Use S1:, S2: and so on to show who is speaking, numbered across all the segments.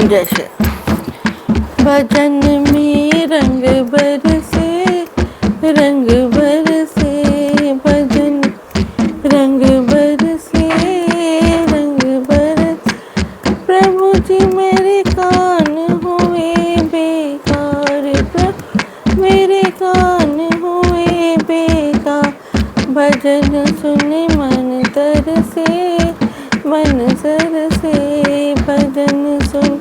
S1: जैसे भजन में रंग बरसे, रंग बरसे, भजन रंग बरसे, रंग बरस। प्रभु जी मेरे कान हुए बेकार, प्रभु मेरे कान हुए बेकार। भजन सुन मन तरसे, मन सरसे, भजन सुन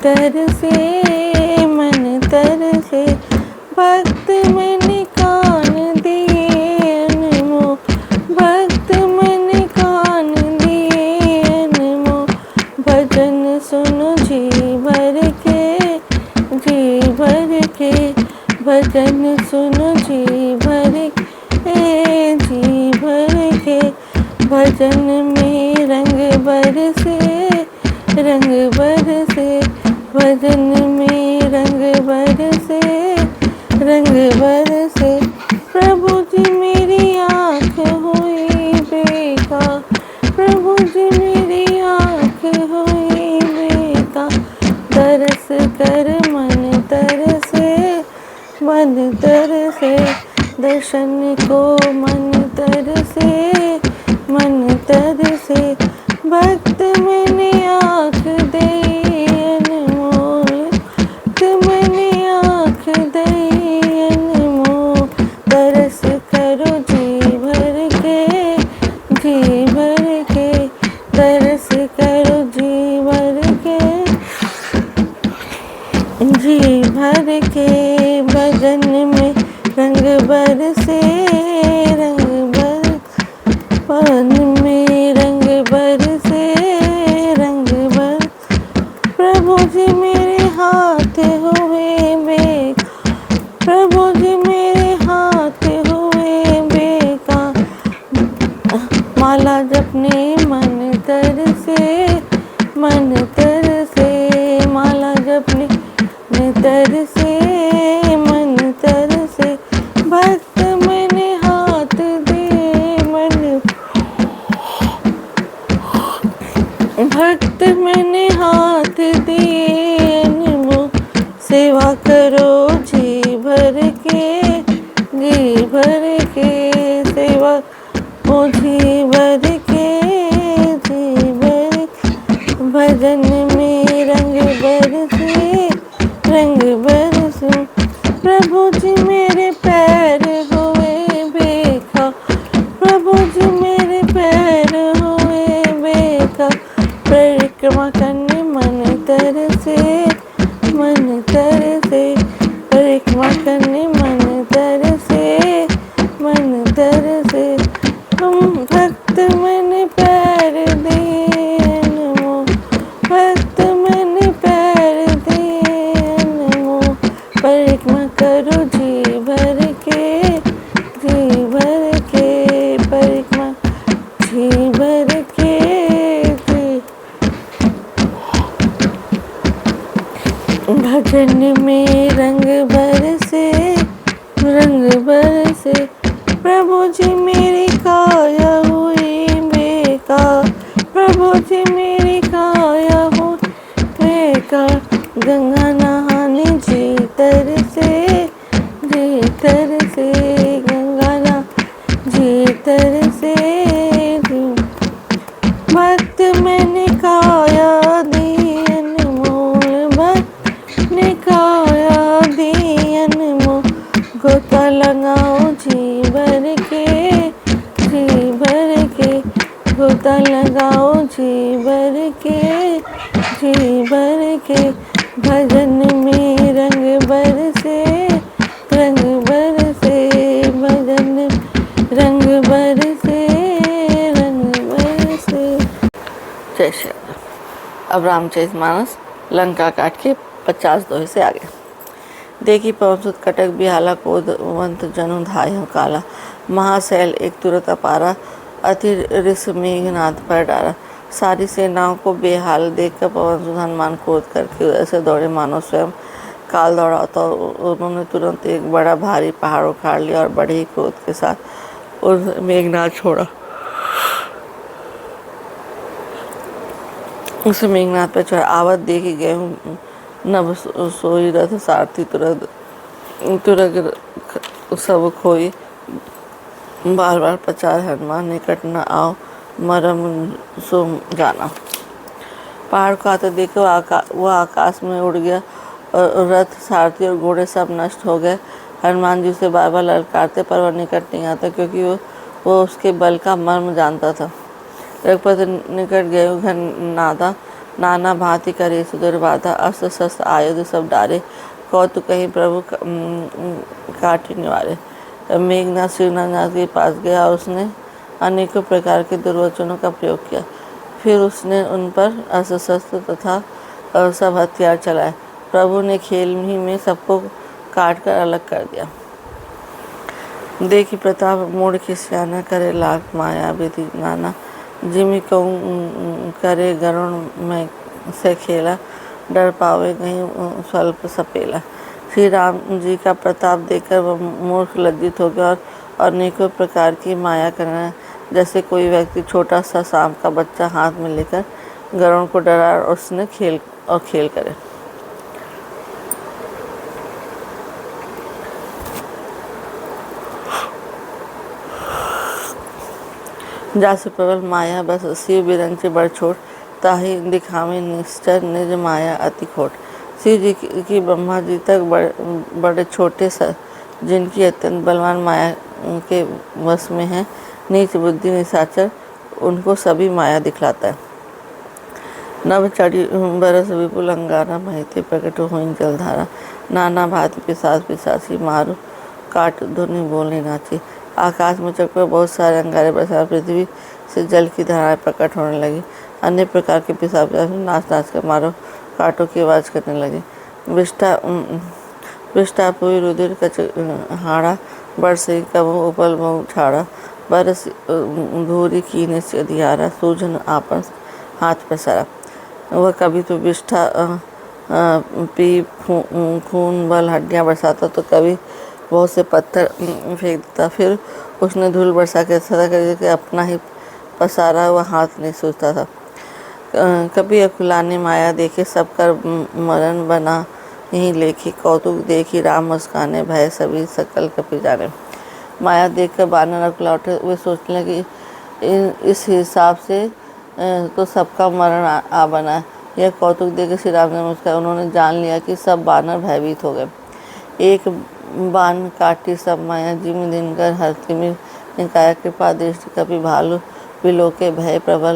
S1: तरसे, मन तरसे। भक्त मन कान दिए अनमोल, भक्त मन कान दिए अनमोल। भजन सुनो जी भर के, जी भर के, भजन सुनो जी भर के, जी भर के। भजन में रंग बरसे, रंग बरसे, भजन में रंग बरसे, रंग बरसे। प्रभु जी मेरी आँख हुई बेकार, प्रभु जी मेरी आँख हुई बेकार। तरस कर मन तरसे, मन तरसे, दर्शन को मन तरसे, मन तरसे। भक्त मैंने आँख दई अनमोल, भक्त मैंने आँख दई अनमोल। तरस करो जी भर के, जी भर के, तरस करो जी भर के, जी भर के। भजन में रंग बरसे, रंग बरस, पवन में रंग बरसे, रंग बरस। प्रभु जी मेरे हाथ हुए बेकार, प्रभु जी मेरे हाथ हुए बेकार। माला जपने मन तरसे, मन तरसे, माला जपने मन तरसे, मन तरसे। भक्त मैंने हाथ दे मन, भक्त मैंने हाथ दिए अनमोल। सेवा करो जी भर के, जी भर के, सेवा ओ जी भर के, जी भर के। भजन में रंग बरसे, रंग बरसे। प्रभु जी मेरे पैर हुए बेकार, प्रभु जी मेरे पैर हुए बेकार। परिक्रमा करने मन तरसे, मन तरसे, परिक्रमा करने मन तरसे, मन तरसे। हम भक्त मैंने पैर दिए अनमोल, भक्त मैंने पैर दिए अनमोल। परिक्रमा करो जी भर के, जी भर के, परिक्रमा जी भर के, जी। भजन में रंग बरसे, रंग बरसे। प्रभु जी मेरी काया हुई बेकार, प्रभु जी मेरी काया हुई बेकार। गंगा नहाने जी तरसे, जी तरसे, गंगा नहा जी तरसे, जी। भक्त मैंने काया दी अनमोल, भक्त ने काया दी अनमोल। गोता लगाओ जी भर के, जी भर के, गोता लगाओ जी भर के, जी भर के। भजन में रंग बरसे, रंग बरसे, भजन रंग बरसे, रंग बरसे। जय श्री राम। अब रामचरितमानस लंका काट के 50 दोहे से आगे। देखी पवनसुत कटक बिहाला कोदवंत जनु धाय काला। महाशैल एक तुरत अपारा, अति रिस मेघनाद पर डारा। सारी सेनाओं को बेहाल देखकर पवनसुत हनुमान क्रोध करके ऐसे दौड़े मानो स्वयं काल दौड़ा। तो उन्होंने तुरंत एक बड़ा भारी पहाड़ उखाड़ लिया और बड़े ही क्रोध के साथ उस मेघनाद छोड़ा। उसे मेघनाथ पर चढ़ आवत देखी गेहूँ नभ सोई रथ सारथी तुरग तुरग सब खोई बार बार प्रचार हनुमान निकट न आओ मरम सो जाना। पहाड़ को आते देखे वो आकाश में उड़ गया और रथ सारथी और घोड़े सब नष्ट हो गए। हनुमान जी उसे बार बार ललकारते पर वह निकट नहीं आता, क्योंकि वो उसके बल का मर्म जानता था। रघुपति निकट गए घन नादा नाना भांति करे सुदर बाधा अस्त्र शस्त्र आयुध सब डारे कौतुक कहीं प्रभु काटि निवारे। मेघनाथ श्रीनाथ के पास गया और उसने अनेकों प्रकार के दुर्वचनों का प्रयोग किया। फिर उसने उन पर अस्त्र शस्त्र तथा सब हथियार चलाए। प्रभु ने खेल ही में सबको काट कर अलग कर दिया। देखी प्रताप मूड खिसियाना करे लाख माया विधि नाना जिमि कहूँ करे गरुण में से खेला डर पावे कहीं स्वल्प सपेला। श्री राम जी का प्रताप देखकर वह मूर्ख लज्जित हो गया और अनेकों प्रकार की माया करना, जैसे कोई व्यक्ति छोटा सा सांप का बच्चा हाथ में लेकर गरुड़ को डरा और उसने खेल करे। जासु प्रबल माया बस शिव बिरंचे बड़ छोट ताही दिखावे निश्चर निज माया अति खोट। शिव जी की ब्रह्मा जी तक बड़े छोटे जिनकी अत्यंत बलवान माया के वश में है, नीच बुद्धि निशाचर उनको सभी माया दिखलाता है। नभ चढ़ी बरस विपुल अंगारा महिते प्रकट हुई जलधारा नाना भांति पिशाची मारू काट धुनि बोलने नाची। आकाश में चढ़कर बहुत सारे अंगारे बरसा पृथ्वी से जल की धाराएं प्रकट होने लगी। अन्य प्रकार के पिशाच नाच नाच कर मारो काटों की आवाज़ करने लगे। विष्टापुरी रुधिर कच हाड़ा बरसे कबो उपल बहु छाड़ा बरस धूरी कीने से अधियारा सूझन आपस हाथ पसारा। वह कभी तो विष्ठा पी खून बल हड्डियाँ बरसाता तो कभी बहुत से पत्थर फेंक देता। फिर उसने धूल बरसा के सदा करके अपना ही पसारा हुआ हाथ नहीं सूझता था। कभी अकुलाने माया देखे सब कर मरण बना ही लेखी कौतुक देखी राम मुस्काने भय सभी सकल कपि जाने। माया देखकर बानर अकुला उठे। वे सोचने लगे इस हिसाब से तो सबका मरण आ बना। यह कौतुक देकर श्री राम ने मुस्काया। उन्होंने जान लिया कि सब बानर भयभीत हो गए। एक बाण काटी सब माया जिमि दिनकर हरतिमिर निकाया कृपा दृष्टि कपि भालू विलोके भय प्रबल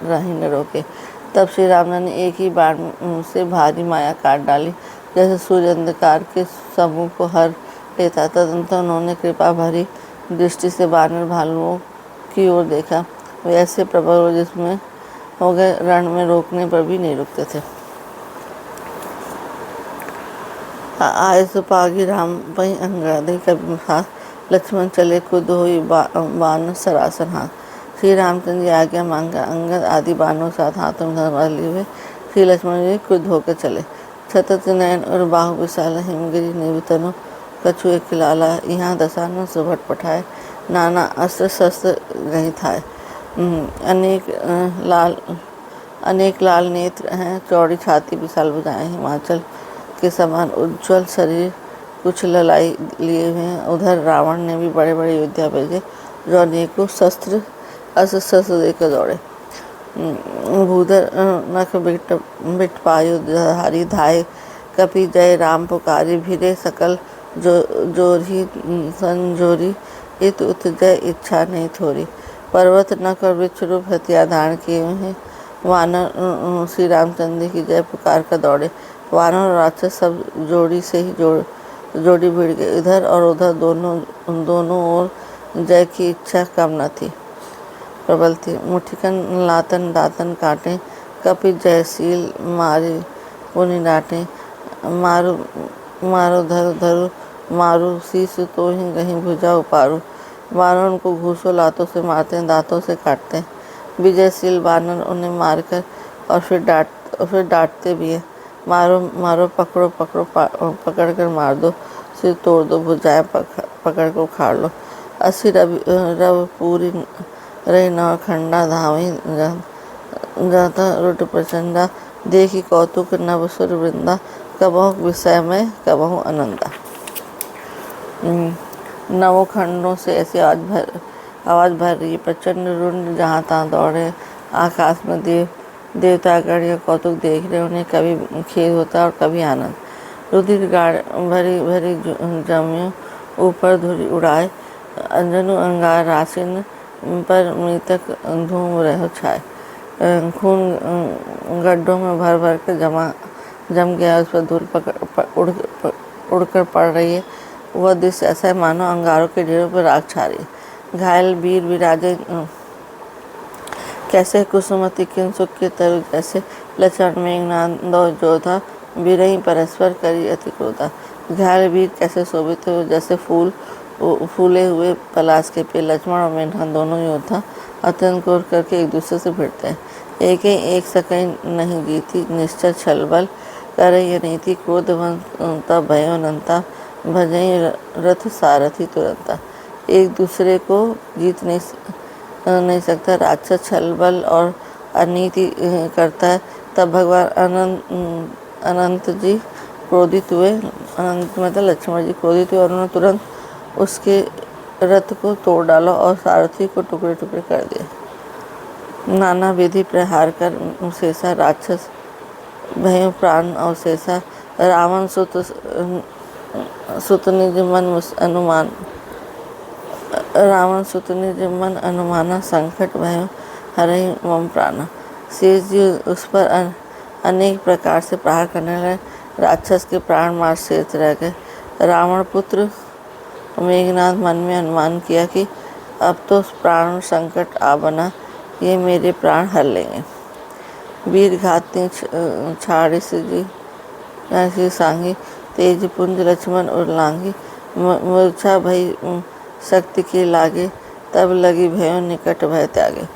S1: रही न रोके। तब श्री राम ने एक ही बाण से भारी माया काट डाली, जैसे सूर्य अंधकार के समूह को हर लेता। तदंतर उन्होंने कृपा भरी दृष्टि से बानर भालुओं की ओर देखा। वे ऐसे प्रबल जिसमें हो गए रण में रोकने पर भी नहीं रुकते थे। आए सुपागी राम वही अंगादे कभी हाथ लक्ष्मण चले खुद हुई बान सरासन हाथ। श्री रामचंद्र जी आज्ञा मांगा अंगद आदि बानों साथ हाथों में लिए हुए श्री लक्ष्मण जी खुद होकर चले। सतत नयन और बाहु विशाल हिमगिरी निवतनो कछु एक लाला यहाँ दशानन सुभट पठाए नाना अस्त्र शस्त्र नहीं थाए। अनेक लाल नेत्र हैं, चौड़ी छाती विशाल भुजाएं हिमाचल के समान उज्ज्वल शरीर कुछ ललाई लिए हुए हैं। उधर रावण ने भी बड़े बड़े योद्धा भेजे जो अनेकों अस्त्र शस्त्र देकर दौड़े। भूधर नख बिट पायु धारी धाय कपि जय राम पुकारी भिरे सकल जोरी संजोरी इत उत जय इच्छा नहीं थोरी। पर्वत नख और वृक्ष रूप हथियार धारण किए हुए हैं। वानर श्री रामचंद्र की जय पुकार कर दौड़े। वानर और राक्षस सब जोड़ी से ही जोड़ी भिड़ गए। इधर और उधर दोनों ओर जय की इच्छा कम न थी, प्रबल थी। मुठिकन लातन दातन काटे कपि जयशील मारे पुनि डांटे। मारो धरु मारू शीश तो ही कहीं भुजा उपारू। वानर उनको घूसों लातों से मारते हैं, दांतों से काटते हैं। विजयशील वानर उन्हें मारकर और फिर डांटते भी है। मारो पकड़ो पकड़ कर मार दो, सिर तोड़ दो, भुजाएं पकड़ कर उखाड़ लो। अस्सी रव पूरी रही नौ खंडा धावी जाता रुट प्रचंडा, देखी कौतुक नवसुर वृंदा, कबहु विषयमय कबहु आनंदा। नवों खंडों से ऐसी आवाज़ भर रही है, प्रचंड रुंड जहाँ तहाँ दौड़े, आकाश में देवतागण या कौतुक देख रहे, उन्हें कभी खेद होता और कभी आनंद। रुधिर गाड़ भरी भरी जमियों ऊपर धुरी उड़ाए, अंजनु अंगार राशिन पर मृतक धूम रहो छाए। खून गड्ढों में भर भर कर जम गया, उस पर धूल उड़कर पड़ रही है। वह दृश्य ऐसा है मानो अंगारों के ढेरों पर राख छा रही है। घायल वीर विराजे कैसे कुसुमति किंसुक के तरु जैसे, लचन मेघनाद दो जोधा, बिरही परस्पर करी अति क्रोधा। घायल वीर कैसे शोभित हो जैसे फूले हुए पलाश के पेड़। लक्ष्मण और मेघनाद दोनों योद्धा अत्यंत क्रोध करके एक दूसरे से भिड़ते हैं। एक सकई नहीं जीती, निश्चर छल बल करे नीति, क्रोधवंत तब भयो अनंता, भजई रथ सारथी तुरंता। एक दूसरे को जीत नहीं सकता, राक्षस छल बल और अनीति करता है। तब भगवान अनंत जी क्रोधित हुए, अनंत मतलब लक्ष्मण जी क्रोधित हुए और उन्होंने तुरंत उसके रथ को तोड़ डाला और सारथी को टुकड़े टुकड़े कर दिए। नाना विधि प्रहार कर शेषा, राक्षस भयो प्राण अवशेषा। रावण सुत निज मन अनुमाना, संकट भयो हरहि मम प्राणा। शेष जी उस पर अनेक प्रकार से प्रहार करने लगे, राक्षस के प्राण मार शेष रह गए। रावण पुत्र मेघनाद मन में अनुमान किया कि अब तो प्राण संकट आ बना, ये मेरे प्राण हर लेंगे। वीर घातनी छाड़िस जी सांगी, तेज पुंज लक्ष्मण उर्लांगी। मूर्छा भई शक्ति के लागे, तब लगी भयो निकट भय त्यागे।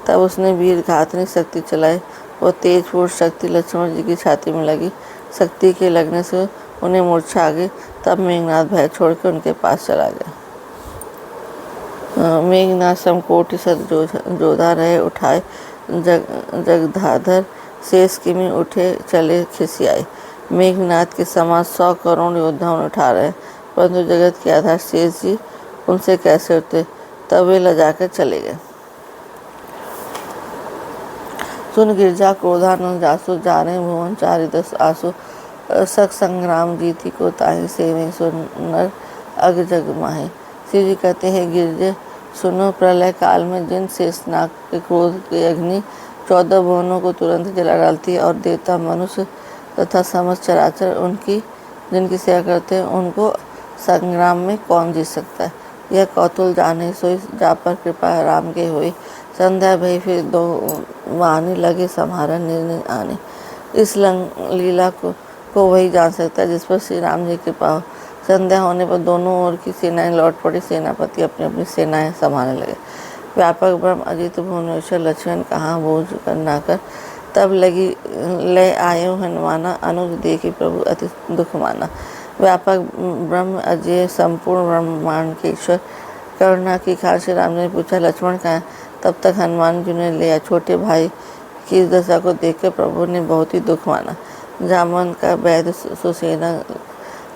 S1: तब उसने वीर घातनी शक्ति चलाई, वो तेज पूर्ण शक्ति लक्ष्मण जी की छाती में लगी। शक्ति के लगने से उन्हें मूर्छा आ गई। तब मेघनाद भय छोड़कर उनके पास चला गया। मेघनाद समकोटि सद जोधा रहे उठाए, जगधाधर शेष किमी उठे चले खिसियाए। मेघनाद के समान 100 करोड़ योद्धाओं उठा रहे, परंतु जगत के आधार शेष जी उनसे कैसे उठते। तब वे लजाकर चले गए। सुन गिरजा क्रोधानंद जासु, जाने भुवन चारि दस आसु। सख संग्राम जीती को ताहि, सेवे सुनर अग जग माहे। श्री जी कहते हैं, गिरजे सुनो, प्रलय काल में जिन शेषनाग के क्रोध की अग्नि 14 भुवनों को तुरंत जला डालती है और देवता मनुष्य तथा समस्त चराचर उनकी जिनकी सेवा करते हैं, उनको संग्राम में कौन जीत सकता है। यह कौतूल जाने सोई, जा पर कृपा राम के होई। संध्या भई फिर दो वाणी, लगे सम्हारन निर्णय आने। इस लीला को वही जान सकता है जिस पर श्री राम जी कृपा हो। संध्या होने पर दोनों ओर की सेनाएं लौट पड़ी। सेनापति अपनी अपनी सेनाएं संभालने लगे। व्यापक ब्रह्म अजित भुवनेश्वर, लक्ष्मण कहाँ बोझ करना कर। तब लगी लय आयो हनुमाना, अनुज देखी प्रभु अति दुख माना। व्यापक ब्रह्म अजय संपूर्ण ब्रह्मांड के ईश्वर, करुणा की खान श्री राम ने पूछा, लक्ष्मण कहाँ है। तब तक हनुमान जी ने लिया। छोटे भाई की इस दशा को देखकर प्रभु ने बहुत ही दुख माना। जामन का वैद्य सुसेना,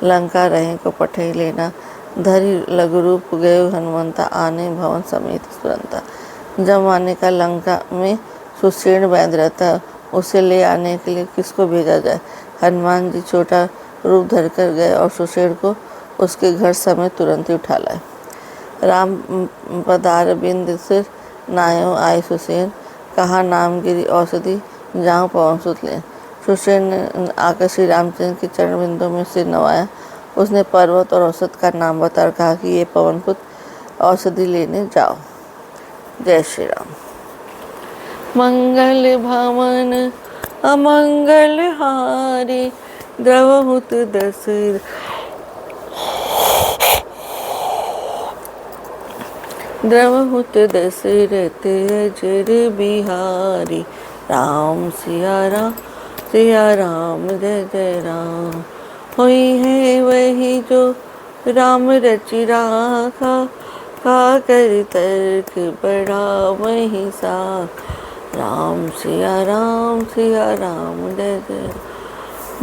S1: लंका रहे को पठई लेना। धरी लघु रूप गए हनुमंता, आने भवन समेत तुरंता। जब आने का लंका में सुसेन वैद्य रहता है, उसे ले आने के लिए किसको भेजा जाए। हनुमान जी छोटा रूप धरकर गए और सुसेन को उसके घर समेत तुरंत ही उठा लाए। राम पधार बिंद सिर, नायो आए सुसेन। कहा नामगिरी औषधि, जाऊँ पवन सुत लें। सुसेन ने आकर श्री रामचंद्र के चरण बिंदों में सिर नवाया। उसने पर्वत और औषध का नाम बताकर कहा कि ये पवनपुत औषधि लेने जाओ। जय श्री राम। मंगल भवन अमंगल हारी, द्रवहुत दशरथ अजर बिहारी। राम सिया राम जय जय राम। होई है वही जो राम रचि राखा, का कर तर्क बड़ा वही सा। राम सिया राम जय जय।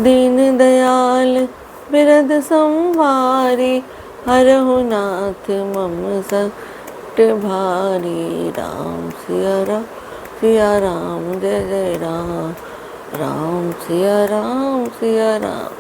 S1: दीन दयाल बिरद संवारी हरहु नाथ मम सट भारी। राम सिया राम जय जय राम। राम सिया राम